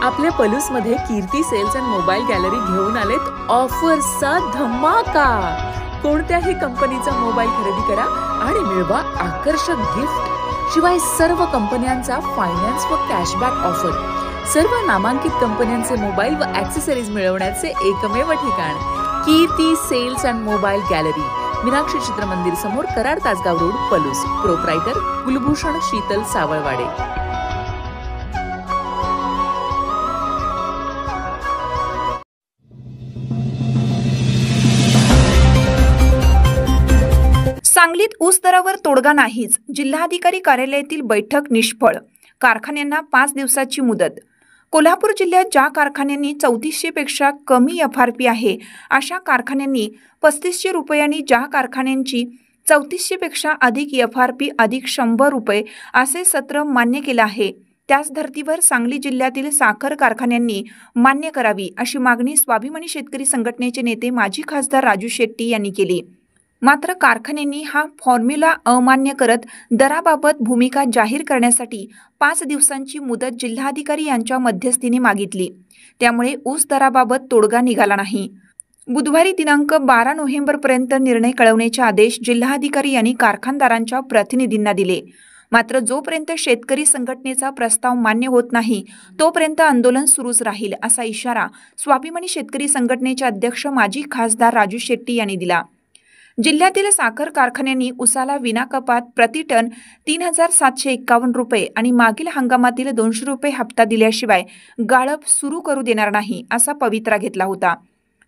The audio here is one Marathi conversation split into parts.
आपल्या पलूसमध्ये कीर्ती सेल्स अँड मोबाईल गॅलरी घेऊन आलेत ऑफर्सचा धमाका। कोणत्याही कंपनीचा मोबाईल खरेदी करा आणि मिळवा आकर्षक गिफ्ट। शिवाय सर्व कंपन्यांचा फायनान्स व कॅशबॅक ऑफर। सर्व नामांकित कंपन्यांचे मोबाईल व ॲक्सेसरीज मिळवण्याचे एकमेव ठिकाण Kirti sales and mobile gallery, Meenakshi Chitramandir समोर, कराड तासगाव रोड, पलूस। प्रोप्रायटर कुलभूषण शीतल सावळवाडे। सांगलीत ऊस दरावर तोडगा नाहीच। जिल्हाधिकारी कार्यालयातील बैठक निष्फळ। कारखान्यांना 5 दिवसाची मुदत। कोल्हापूर जिल्ह्यात ज्या कारखान्यांनी 3400 पेक्षा कमी FRP आहे अशा कारखान्यांनी 3500 रुपयांनी, ज्या कारखान्यांची 3400 पेक्षा अधिक FRP अधिक 100 रुपये असे सत्र मान्य केले आहे, त्याच धर्तीवर सांगली जिल्ह्यातील साखर कारखान्यांनी मान्य करावी अशी मागणी स्वाभिमानी शेतकरी संघटनेचे नेते माजी खासदार राजू शेट्टी यांनी केली। मात्र कारखान्यांनी हा फॉर्म्युला अमान्य करत दराबाबत भूमिका जाहीर करण्यासाठी 5 दिवसांची मुदत जिल्हाधिकारी यांच्या मध्यस्थीने मागितली। त्यामुळे ऊस दराबाबत तोडगा निघाला नाही। बुधवारी दिनांक 12 नोव्हेंबरपर्यंत निर्णय कळवण्याचे आदेश जिल्हाधिकारी यांनी कारखानदारांच्या प्रतिनिधींना दिले। मात्र जोपर्यंत शेतकरी संघटनेचा प्रस्ताव मान्य होत नाही तोपर्यंत आंदोलन सुरूच राहील असा इशारा स्वाभिमानी शेतकरी संघटनेचे अध्यक्ष माजी खासदार राजू शेट्टी यांनी दिला। जिल्ह्यातील साखर कारखान्यांनी उसाला विनाकपात प्रति टन 3751 रुपये आणि मागील हंगामातील 200 रुपये हप्ता दिल्याशिवाय गाळप सुरू करू देणार नाही असा पवित्रा घेतला होता।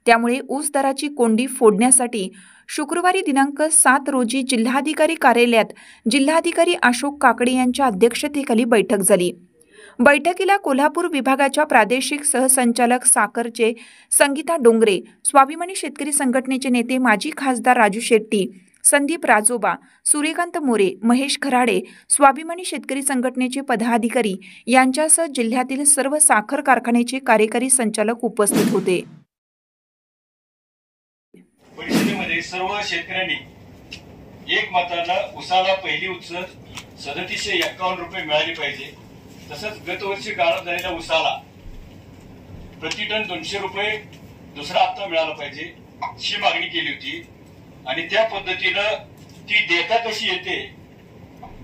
त्यामुळे ऊस दराची कोंडी फोडण्यासाठी शुक्रवारी दिनांक 7 रोजी जिल्हाधिकारी कार्यालयात जिल्हाधिकारी अशोक काकडे यांच्या अध्यक्षतेखाली बैठक झाली। बैठकीला कोल्हापूर विभागाच्या प्रादेशिक सहसंचालक साखरचे संगीता डोंगरे, स्वाभिमानी शेतकरी संघटनेचे नेते माजी खासदार राजू शेट्टी, संदीप राजोबा, सूर्यकांत मोरे, महेश खराडे, स्वाभिमानी शेतकरी संघटनेचे पदाधिकारी यांच्यासह जिल्ह्यातील सर्व साखर कारखान्याचे कार्यकारी संचालक उपस्थित होते। परिषदेमध्ये सर्व शेतकऱ्यांनी एक मतानं उसाला पहिली उचल 3751 रुपये मिळाली पाहिजे, तसंच गतवर्षी गाळप झालेल्या उसाला प्रति टन 200 रुपये दुसरा हप्ता मिळाला पाहिजे अशी मागणी केली होती। आणि त्या पद्धतीनं ती देता कशी येते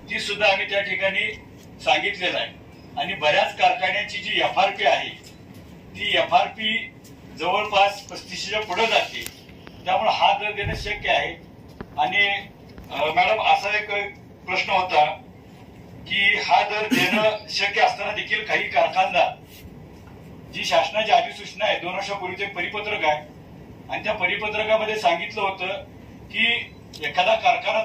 ती सुद्धा आम्ही त्या ठिकाणी सांगितलेलं आहे। आणि बऱ्याच कारखान्यांची जी FRP आहे ती FRP जवळपास 3500च्या पुढे जाते, त्यामुळे हा दर देणं शक्य आहे। आणि मॅडम असा एक प्रश्न होता की हा दर देणं शक्य असताना देखील काही कारखानदार जी शासनाची अधिसूचना आहे 2 वर्षापूर्वीचे एक परिपत्रक आहे आणि त्या परिपत्रकामध्ये सांगितलं होतं की एखादा कारखाना